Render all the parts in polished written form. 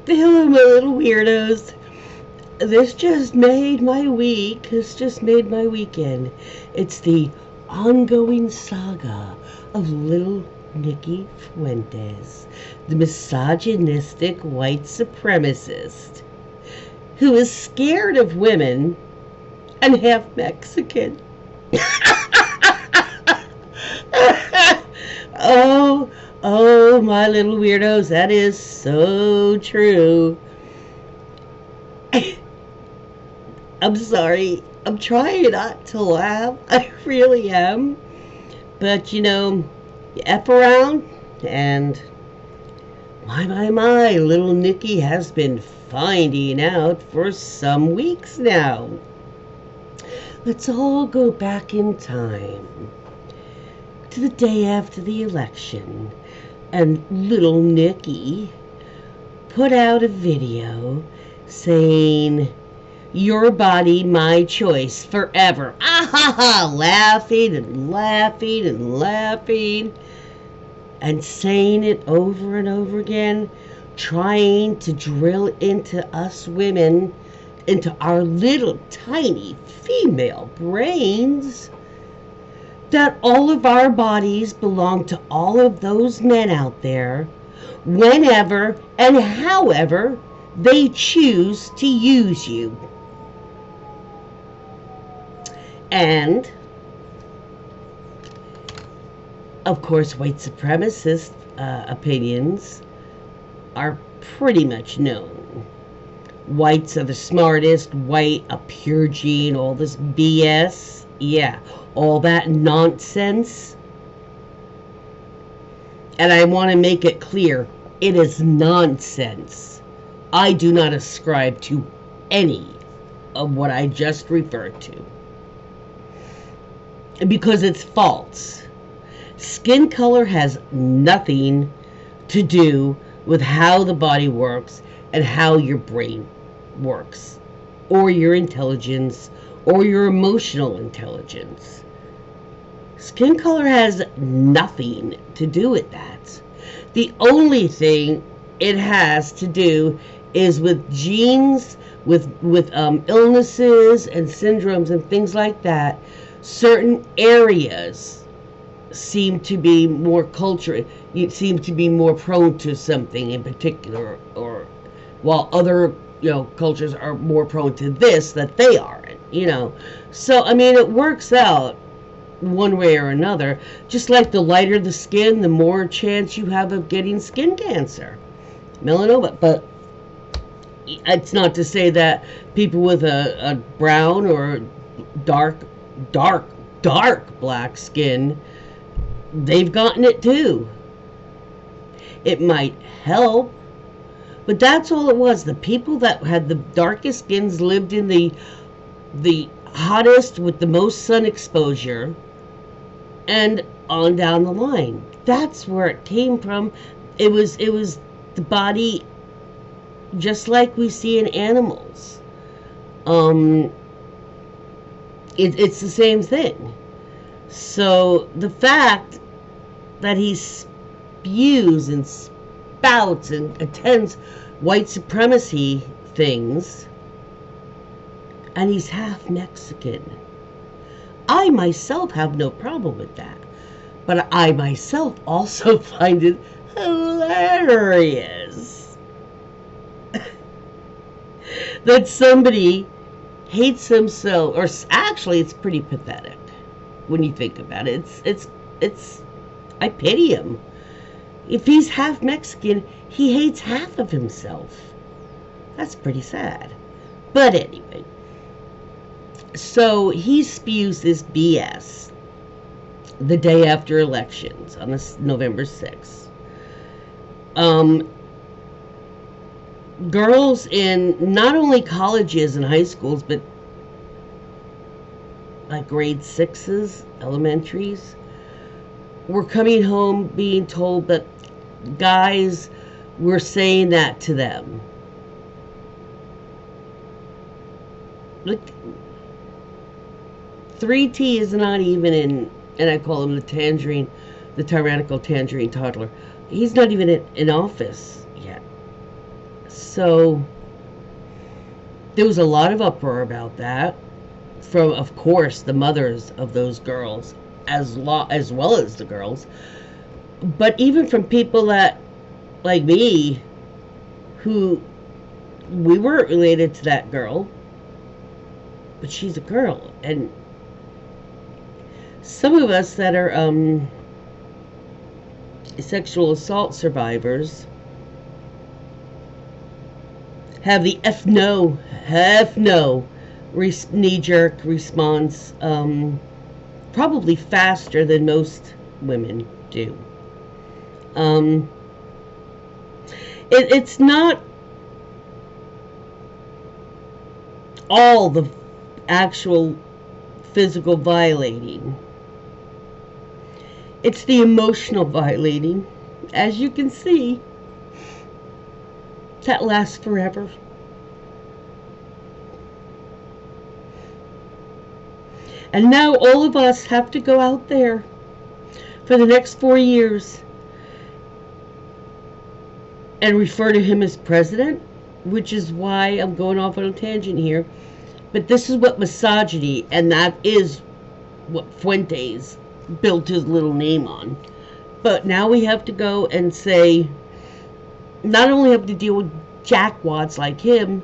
Hello, my little weirdos. This just made my week. This just made my weekend. It's the ongoing saga of Little Nicky Fuentes, the misogynistic white supremacist who is scared of women and half Mexican. Oh, oh, my little weirdos, that is so true. I'm sorry. I'm trying not to laugh. I really am. But you F around, and my, little Nicky has been finding out for some weeks now. Let's all go back in time to the day after the election, and little Nicky put out a video saying, "Your body, my choice, forever." Ah ha ha! Laughing and laughing and laughing, and saying it over and over again, trying to drill into us women, into our little tiny female brains, that all of our bodies belong to all of those men out there, whenever and however they choose to use you. And, of course, white supremacist opinions are pretty much known. Whites are the smartest, white, a pure gene, all this BS. Yeah, all that nonsense. And I want to make it clear, it is nonsense. I do not ascribe to any of what I just referred to, because it's false. Skin color has nothing to do with how the body works and how your brain works, or your intelligence, or your emotional intelligence. Skin color has nothing to do with that. The only thing it has to do is with genes, with illnesses and syndromes and things like that. Certain areas seem to be more you seem to be more prone to something in particular, or while other cultures are more prone to this that they aren't. So I mean, it works out one way or another. Just like the lighter the skin, the more chance you have of getting skin cancer, melanoma. But it's not to say that people with a brown or dark black skin, they've gotten it too. It might help, but that's all it was. The people that had the darkest skins lived in the hottest with the most sun exposure, and on down the line. That's where it came from. It was the body, just like we see in animals. It's the same thing. So the fact that he spews and spouts and attends white supremacy things, and he's half Mexican, I myself have no problem with that. But I myself also find it hilarious that somebody hates himself, or actually it's pretty pathetic when you think about it. It's I pity him. If he's half Mexican, he hates half of himself. That's pretty sad. But anyway, so he spews this BS the day after elections on this November 6th. Girls in not only colleges and high schools, but like grade 6s, elementaries, were coming home being told that guys were saying that to them. Look, 3T is not even in, and I call him the tyrannical tangerine toddler. He's not even in office yet. So there was a lot of uproar about that from, of course, the mothers of those girls, as well as the girls, but even from people that, like me, who we weren't related to that girl, but she's a girl, and some of us that are sexual assault survivors have the F no knee-jerk response, probably faster than most women do. It's not all the actual physical violating. It's the emotional violating. As you can see, that lasts forever. And now all of us have to go out there for the next 4 years and refer to him as president, which is why I'm going off on a tangent here. But this is what misogyny, and that is what Fuentes built his little name on. But now we have to go and say, not only have to deal with jackwads like him,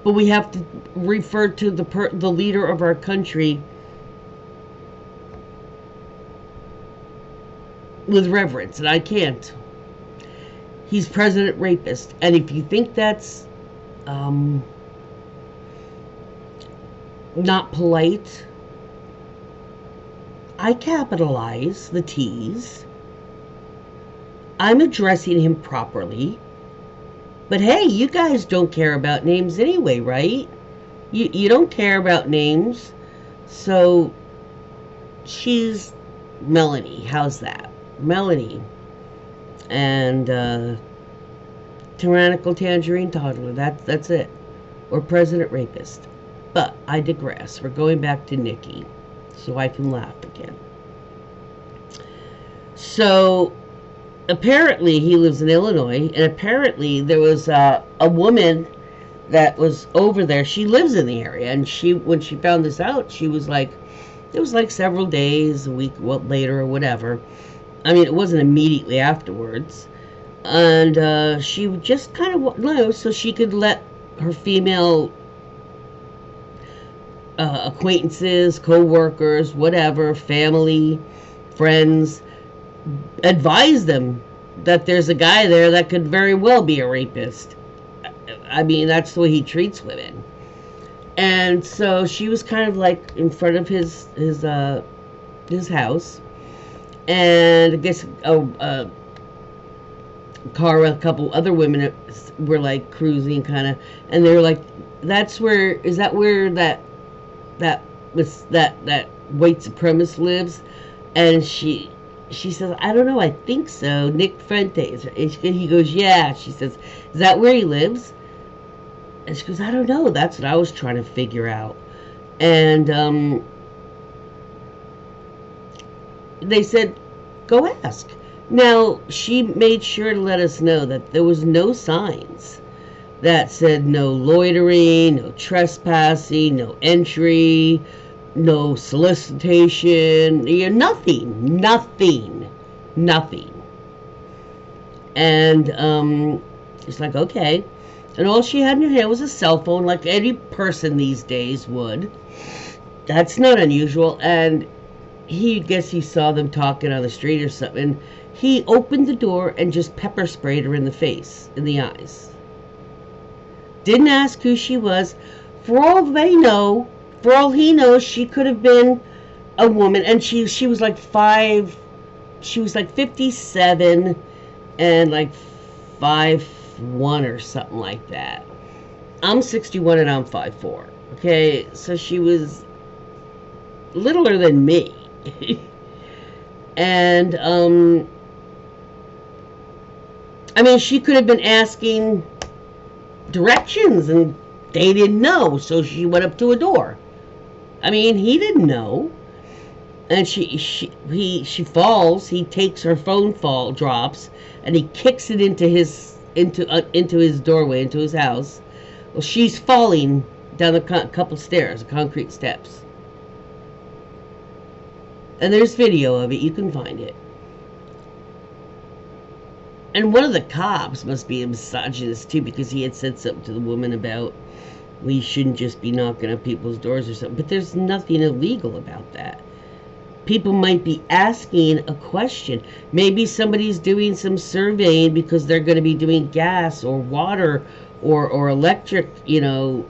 but we have to refer to the leader of our country with reverence, and I can't. He's president rapist, and if you think that's not polite, I capitalize the T's. I'm addressing him properly. But hey, you guys don't care about names anyway, right? You don't care about names. So she's Melanie. How's that? Melanie. And tyrannical tangerine toddler. That's it. Or president rapist. But I digress. We're going back to Nicky so I can laugh again. So apparently he lives in Illinois, and apparently there was a woman that was over there. She lives in the area, and when she found this out, she was like, it was like several days, a week later or whatever. I mean, it wasn't immediately afterwards. And she just kind of, so she could let her female acquaintances, co-workers, whatever, family, friends, advise them that there's a guy there that could very well be a rapist. I mean, that's the way he treats women. And so she was kind of like in front of his house, and I guess a car with a couple other women were like cruising kind of, and they were like, is that where that white supremacist lives? And she says, I don't know, I think so. Nick Fuentes. And he goes, yeah. She says, is that where he lives? And she goes, I don't know. That's what I was trying to figure out. And they said, go ask. Now, she made sure to let us know that there was no signs that said no loitering, no trespassing, no entry, no solicitation, nothing. And it's like, okay. And all she had in her hand was a cell phone, like any person these days would. That's not unusual. And he saw them talking on the street or something. He opened the door and just pepper sprayed her in the face, in the eyes. Didn't ask who she was. For all he knows, she could have been a woman, and she was like 57 and like 5'1" or something like that. I'm 61 and I'm 5'4". Okay, so she was littler than me. And I mean, she could have been asking directions and they didn't know, so she went up to a door. I mean, he didn't know. And she falls, he takes her phone drops, and he kicks it into his into his doorway, into his house. Well, she's falling down a couple stairs, concrete steps. And there's video of it. You can find it. And one of the cops must be a misogynist too, because he had said something to the woman about we shouldn't just be knocking on people's doors or something. But there's nothing illegal about that. People might be asking a question. Maybe somebody's doing some surveying because they're going to be doing gas or water or electric, Well,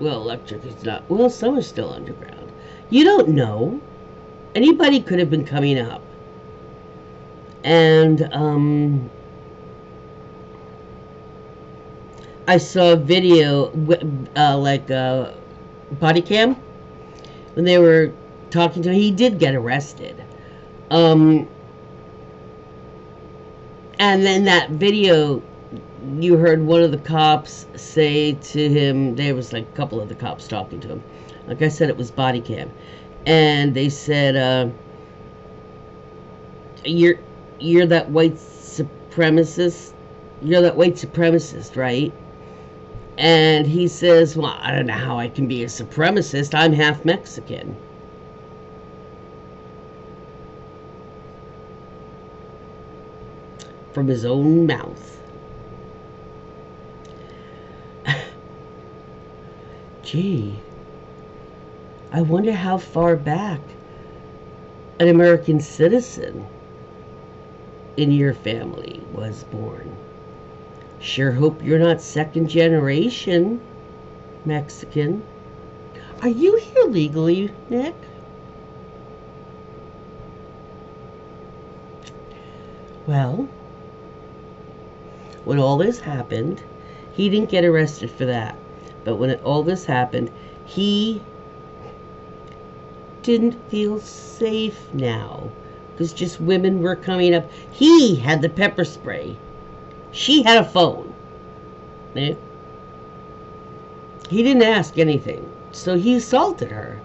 electric is not. Well, some are still underground. You don't know. Anybody could have been coming up. And I saw a video, like a body cam, when they were talking to him. He did get arrested. And then that video, you heard one of the cops say to him, there was like a couple of the cops talking to him. Like I said, it was body cam. And they said, you're that white supremacist. You're that white supremacist, right? And he says, well, I don't know how I can be a supremacist. I'm half Mexican. From his own mouth. Gee, I wonder how far back an American citizen in your family was born. Sure hope you're not second generation Mexican. Are you here legally, Nick? Well, when all this happened, he didn't get arrested for that. But when all this happened, he didn't feel safe now. Because just women were coming up. He had the pepper spray. She had a phone. Eh? He didn't ask anything. So he assaulted her.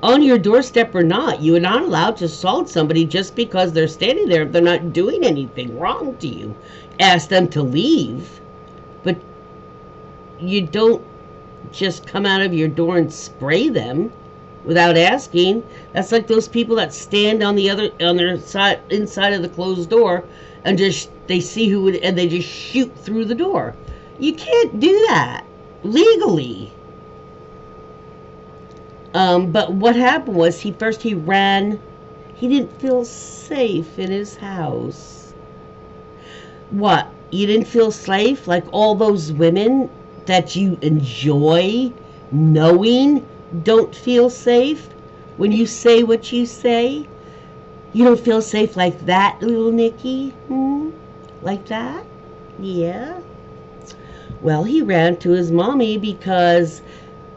On your doorstep or not, you are not allowed to assault somebody just because they're standing there if they're not doing anything wrong to you. Ask them to leave. But you don't just come out of your door and spray them without asking. That's like those people that stand on their side, inside of the closed door, and just they see who would, and they just shoot through the door. You can't do that legally. But what happened was he ran. He didn't feel safe in his house. What? You didn't feel safe? Like all those women that you enjoy knowing don't feel safe when you say what you say? You don't feel safe like that, little Nicky? Like that? Yeah. Well, he ran to his mommy because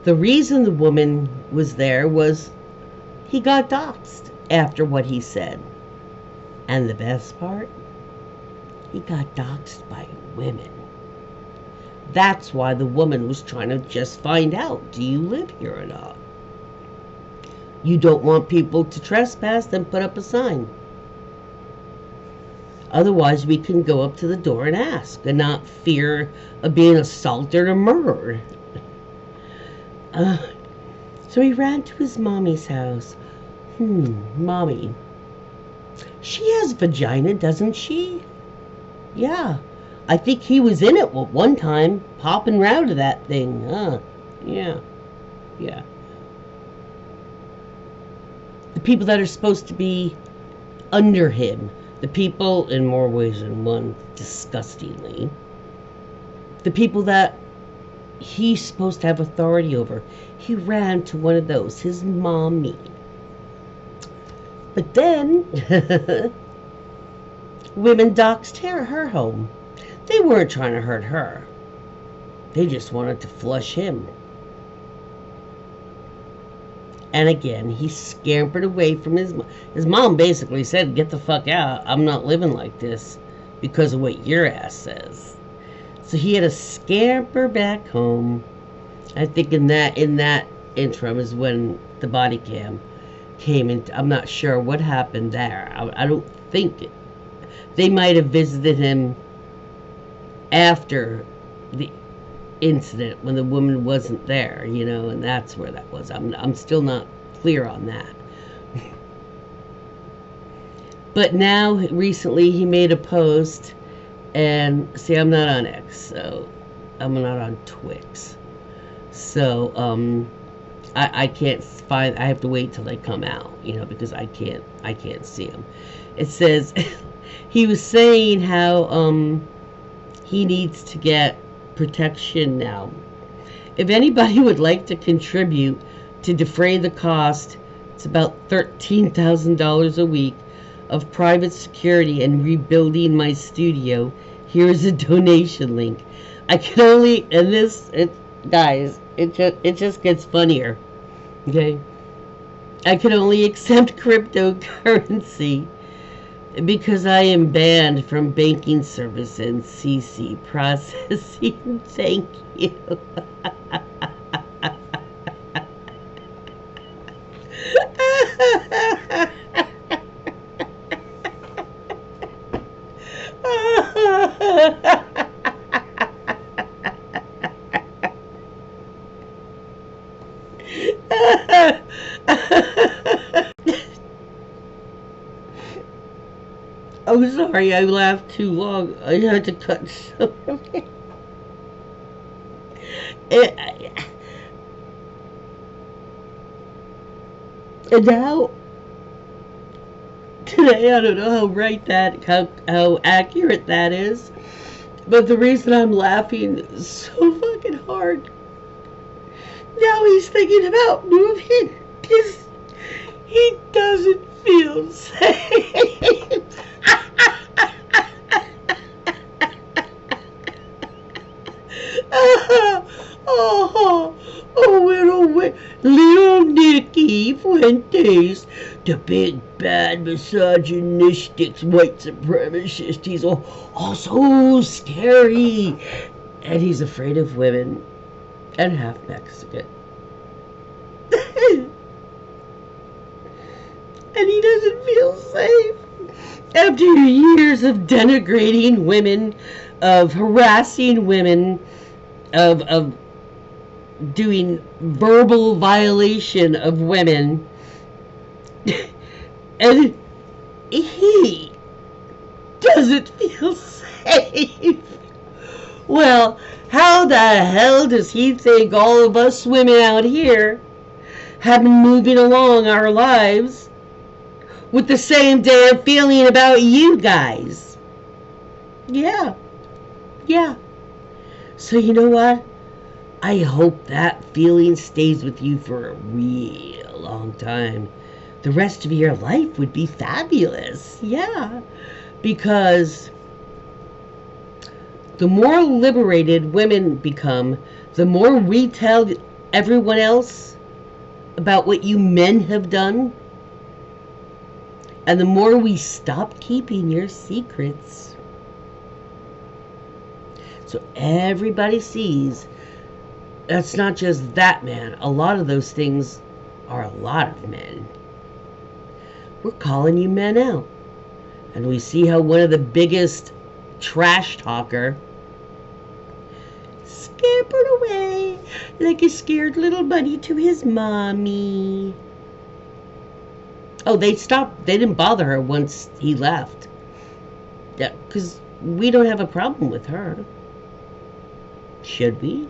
the reason the woman was there was he got doxxed after what he said. And the best part? He got doxxed by women. That's why the woman was trying to just find out, do you live here or not? You don't want people to trespass, then put up a sign. Otherwise, we can go up to the door and ask and not fear of being assaulted or murdered. So he ran to his mommy's house. Mommy. She has vagina, doesn't she? Yeah. I think he was in it one time, popping round to that thing. Yeah. The people that are supposed to be under him, the people, in more ways than one, disgustingly, the people that he's supposed to have authority over, he ran to one of those, his mommy. But then, women doxed her home. They weren't trying to hurt her. They just wanted to flush him. And again, he scampered away from his mom. His mom basically said, get the fuck out. I'm not living like this because of what your ass says. So he had to scamper back home. I think in that interim is when the body cam came in. I'm not sure what happened there. I don't think it. They might have visited him after the incident when the woman wasn't there, and that's where that was. I'm still not clear on that. But now, recently, he made a post, and see, I'm not on X, so I'm not on Twix. So, I can't find, I have to wait till they come out, because I can't see them. It says, he was saying how, he needs to get protection now. If anybody would like to contribute to defray the cost, it's about $13,000 a week of private security and rebuilding my studio. Here's a donation link. I can only, and this, guys, it just gets funnier. Okay, I can only accept cryptocurrency because I am banned from banking service and CC processing. Thank you. I'm sorry, I laughed too long. I had to cut something. And now, today, I don't know how accurate that is, but the reason I'm laughing so fucking hard, now he's thinking about moving because he doesn't feel safe. Little Nicky Fuentes, the big bad misogynistic white supremacist. He's all so scary, and he's afraid of women and half Mexican. And he doesn't feel safe after years of denigrating women, of harassing women, of doing verbal violation of women. And he doesn't feel safe. Well, how the hell does he think all of us women out here have been moving along our lives with the same damn feeling about you guys? Yeah. So you know what? I hope that feeling stays with you for a real long time. The rest of your life would be fabulous. Yeah. Because the more liberated women become, the more we tell everyone else about what you men have done, and the more we stop keeping your secrets. So everybody sees that's not just that man. A lot of those things are a lot of men. We're calling you men out. And we see how one of the biggest trash talker scampered away like a scared little bunny to his mommy. Oh, they stopped. They didn't bother her once he left. Yeah, because we don't have a problem with her. Should we?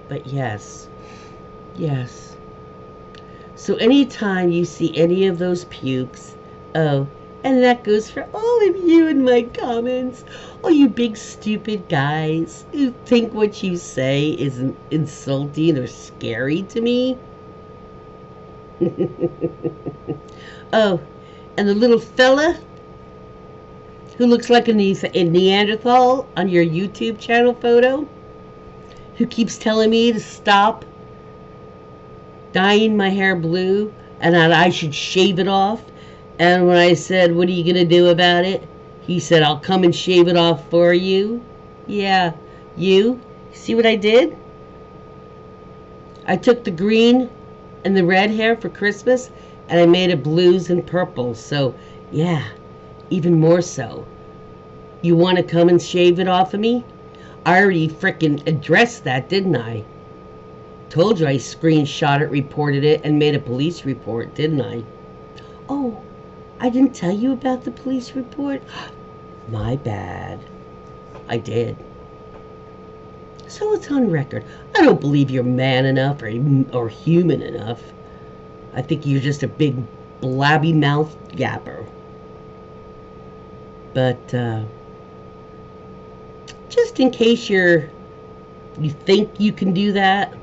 But yes. So anytime you see any of those pukes, and that goes for all of you in my comments, all you big stupid guys who think what you say is insulting or scary to me. Oh, and the little fella who looks like a Neanderthal on your YouTube channel photo, who keeps telling me to stop dyeing my hair blue and that I should shave it off. And when I said, what are you going to do about it? He said, I'll come and shave it off for you. Yeah, you see what I did? I took the green and the red hair for Christmas and I made it blues and purples. So, yeah, even more so. You want to come and shave it off of me? I already frickin' addressed that, didn't I? Told you I screenshot it, reported it, and made a police report, didn't I? Oh, I didn't tell you about the police report? My bad. I did. So it's on record. I don't believe you're man enough or human enough. I think you're just a big blabby mouth yapper. But just in case you think you can do that,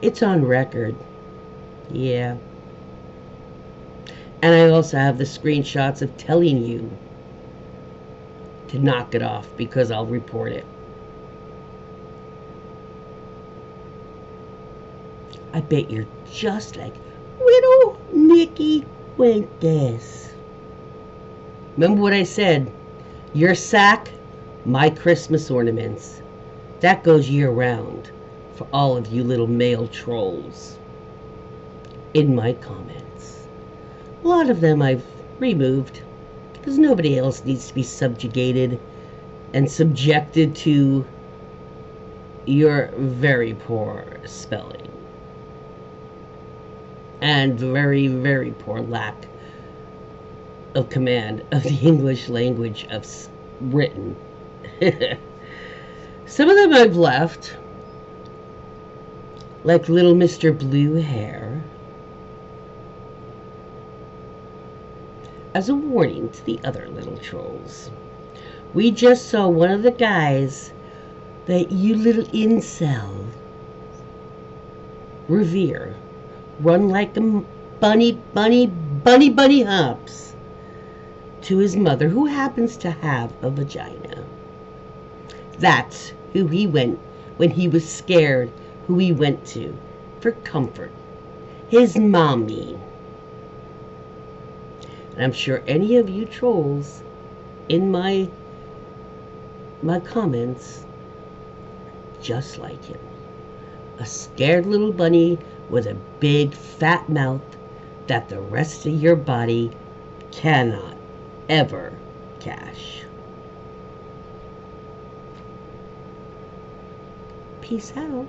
it's on record. Yeah. And I also have the screenshots of telling you to knock it off because I'll report it. I bet you're just like Little Nicky Fuentes. Remember what I said? Your sack, my Christmas ornaments. That goes year round for all of you little male trolls. In my comments. A lot of them I've removed because nobody else needs to be subjugated and subjected to your very poor spelling and very, very poor lack of command of the English language of written. Some of them I've left, like little Mr. Blue Hair, as a warning to the other little trolls. We just saw one of the guys that you little incel revere run like a bunny hops to his mother, who happens to have a vagina. That's who he went when he was scared, who he went to for comfort. His mommy. And I'm sure any of you trolls in my comments just like him. A scared little bunny with a big fat mouth that the rest of your body cannot ever cash. Peace out.